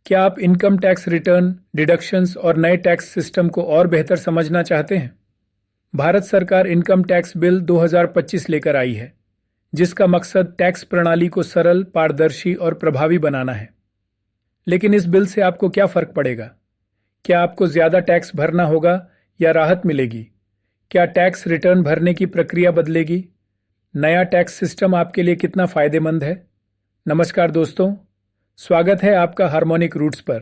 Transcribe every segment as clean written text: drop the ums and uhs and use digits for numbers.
क्या आप income tax return, deductions और नए टैक्स सिस्टम को और बेहतर समझना चाहते हैं? भारत सरकार इनकम टैक्स बिल 2025 लेकर आई है, जिसका मकसद टैक्स प्रणाली को सरल, पारदर्शी और प्रभावी बनाना है। लेकिन इस बिल से आपको क्या फर्क पड़ेगा? क्या आपको ज्यादा टैक्स भरना होगा या राहत मिलेगी? क्या टैक्स रिटर्न भरने की प्रक्रिया बदलेगी? नया टैक्स सिस्टम आपके लिए कितना फायदेमंद है? नमस्कार दोस्तों, स्वागत है आपका हार्मोनिक रूट्स पर,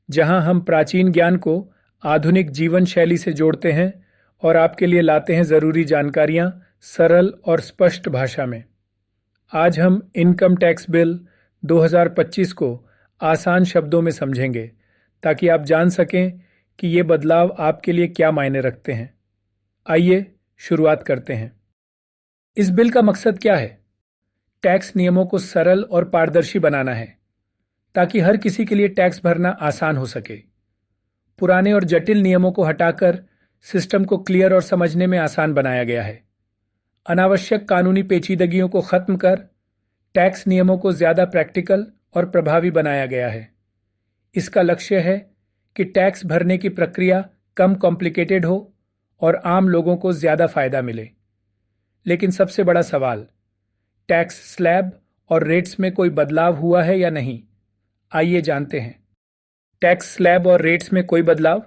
जहां हम प्राचीन ज्ञान को आधुनिक जीवन शैली से जोड़ते हैं और आपके लिए लाते हैं जरूरी जानकारियां सरल और स्पष्ट भाषा में। आज हम इनकम टैक्स बिल 2025 को आसान शब्दों में समझेंगे, ताकि आप जान सकें कि ये बदलाव आपके लिए क्या मायने रखते हैं। आइए शुरुआत करते हैं। इस बिल का मकसद क्या है? टैक्स नियमों को सरल और पारदर्शी बनाना है, ताकि हर किसी के लिए टैक्स भरना आसान हो सके। पुराने और जटिल नियमों को हटाकर सिस्टम को क्लियर और समझने में आसान बनाया गया है। अनावश्यक कानूनी पेचीदगियों को खत्म कर टैक्स नियमों को ज्यादा प्रैक्टिकल और प्रभावी बनाया गया है। इसका लक्ष्य है कि टैक्स भरने की प्रक्रिया कम कॉम्प्लिकेटेड हो और आम लोगों को ज्यादा फायदा मिले। लेकिन सबसे बड़ा सवाल, टैक्स स्लैब और रेट्स में कोई बदलाव हुआ है या नहीं? आइए जानते हैं। टैक्स स्लैब और रेट्स में कोई बदलाव?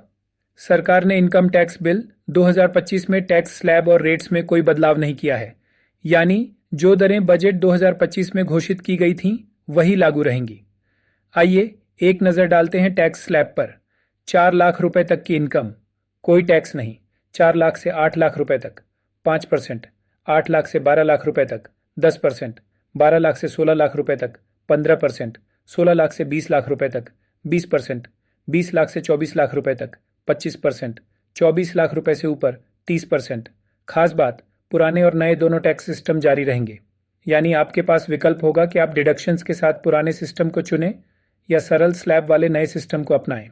सरकार ने इनकम टैक्स बिल 2025 में टैक्स स्लैब और रेट्स में कोई बदलाव नहीं किया है। यानी जो दरें बजट 2025 में घोषित की गई थीं, वही लागू रहेंगी। आइए एक नजर डालते हैं टैक्स स्लैब पर। 4 लाख रुपए तक की इनकम, कोई टैक्स नहीं। 4 लाख से 8 लाख रुपए तक 5%, 8 लाख से 12 लाख रुपए तक 10%, 12 लाख से 16 लाख रुपए तक 15%, 16 लाख से 20 लाख रुपए तक 20%, 20 लाख से 24 लाख रुपए तक 25%, 24 लाख रुपए से ऊपर 30%। खास बात, पुराने और नए दोनों टैक्स सिस्टम जारी रहेंगे। यानी आपके पास विकल्प होगा कि आप डिडक्शंस के साथ पुराने सिस्टम को चुनें या सरल स्लैब वाले नए सिस्टम को अपनाएं।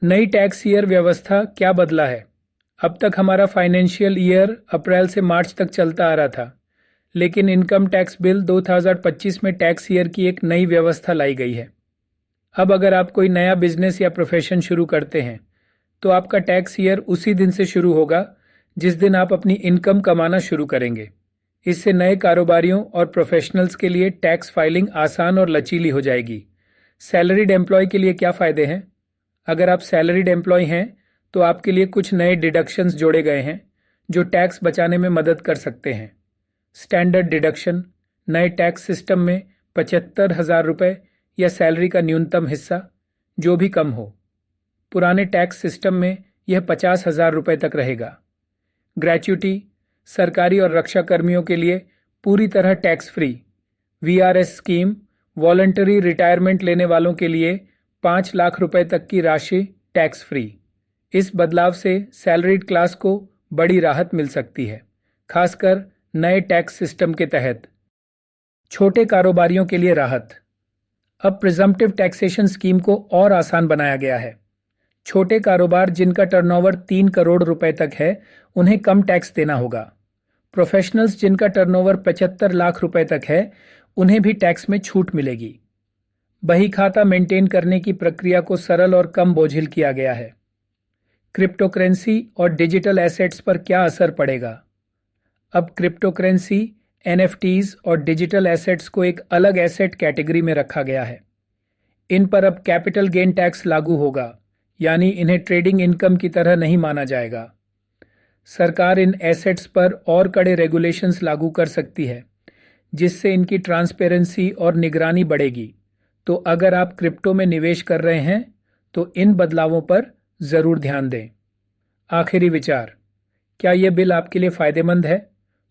नई टैक्स ईयर व्यवस्था क्या बदला है? अब तक हमारा फाइनेंशियल ईयर अप्रैल से मार्च तक चलता आ रहा था, लेकिन इनकम टैक्स बिल 2025 में टैक्स ईयर की एक नई व्यवस्था लाई गई है। अब अगर आप कोई नया बिजनेस या प्रोफेशन शुरू करते हैं, तो आपका टैक्स ईयर उसी दिन से शुरू होगा जिस दिन आप अपनी इनकम कमाना शुरू करेंगे। इससे नए कारोबारियों और प्रोफेशनल्स के लिए टैक्स फाइलिंग आसान और लचीली हो जाएगी। सैलरीड एम्प्लॉय के लिए क्या फ़ायदे हैं? अगर आप सैलरीड एम्प्लॉय हैं, तो आपके लिए कुछ नए डिडक्शंस जोड़े गए हैं जो टैक्स बचाने में मदद कर सकते हैं। स्टैंडर्ड डिडक्शन, नए टैक्स सिस्टम में 75,000 रुपये या सैलरी का न्यूनतम हिस्सा, जो भी कम हो। पुराने टैक्स सिस्टम में यह 50,000 रुपये तक रहेगा। ग्रेच्युटी, सरकारी और रक्षा कर्मियों के लिए पूरी तरह tax free. VRS scheme, voluntary retirement लेने वालों के लिए 5 लाख रुपए तक की राशि टैक्स फ्री। इस बदलाव से सैलरीड क्लास को बड़ी राहत मिल सकती है, खासकर नए टैक्स सिस्टम के तहत। छोटे कारोबारियों के लिए राहत। अब प्रिजम्प्टिव टैक्सेशन स्कीम को और आसान बनाया गया है। छोटे कारोबार जिनका टर्नओवर 3 करोड़ रुपए तक है, उन्हें कम टैक्स देना होगा। प्रोफेशनल्स जिनका टर्नओवर 75 लाख रुपए तक है, उन्हें भी टैक्स में छूट मिलेगी। बही खाता मेंटेन करने की प्रक्रिया को सरल और कम बोझिल किया गया है। क्रिप्टोकरेंसी और डिजिटल एसेट्स पर क्या असर पड़ेगा? अब क्रिप्टोकरेंसी, एनएफटीज और डिजिटल एसेट्स को एक अलग एसेट कैटेगरी में रखा गया है। इन पर अब कैपिटल गेन टैक्स लागू होगा, यानी इन्हें ट्रेडिंग इनकम की तरह नहीं माना जाएगा। सरकार इन एसेट्स पर और कड़े रेगुलेशंस लागू कर सकती है, जिससे इनकी ट्रांसपेरेंसी और निगरानी बढ़ेगी। तो अगर आप क्रिप्टो में निवेश कर रहे हैं, तो इन बदलावों पर जरूर ध्यान दें। आखिरी विचार, क्या यह बिल आपके लिए फायदेमंद है?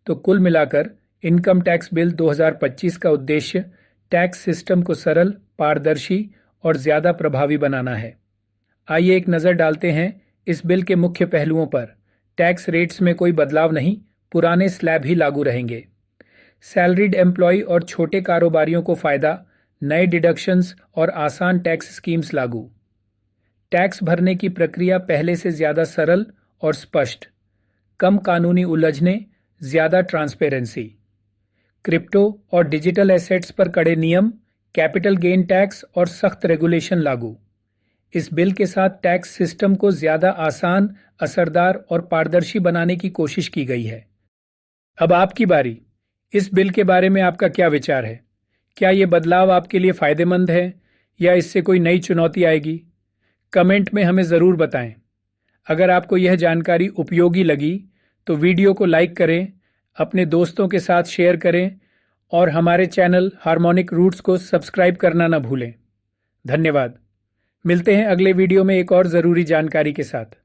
तो कुल मिलाकर इनकम टैक्स बिल 2025 का उद्देश्य टैक्स सिस्टम को सरल, पारदर्शी और ज्यादा प्रभावी बनाना है। आइए एक नजर डालते हैं इस बिल के मुख्य पहलुओं पर। टैक्स रेट्स में कोई बदलाव नहीं, पुराने स्लैब ही लागू रहेंगे। सैलरीड एम्प्लॉय और छोटे कारोबारियों को फायदा, नए डिडक्शंस और आसान टैक्स स्कीम्स लागू। टैक्स भरने की प्रक्रिया पहले से ज्यादा सरल और स्पष्ट। कम कानूनी उलझने, ज्यादा ट्रांसपेरेंसी। क्रिप्टो और डिजिटल एसेट्स पर कड़े नियम, कैपिटल गेन टैक्स और सख्त रेगुलेशन लागू। इस बिल के साथ टैक्स सिस्टम को ज्यादा आसान, असरदार और पारदर्शी बनाने की कोशिश की गई है। अब आपकी बारी। इस बिल के बारे में आपका क्या विचार है? क्या ये बदलाव आपके लिए फायदेमंद है या इससे कोई नई चुनौती आएगी? कमेंट में हमें ज़रूर बताएं। अगर आपको यह जानकारी उपयोगी लगी तो वीडियो को लाइक करें, अपने दोस्तों के साथ शेयर करें और हमारे चैनल हार्मोनिक रूट्स को सब्सक्राइब करना न भूलें। धन्यवाद। मिलते हैं अगले वीडियो में एक और ज़रूरी जानकारी के साथ।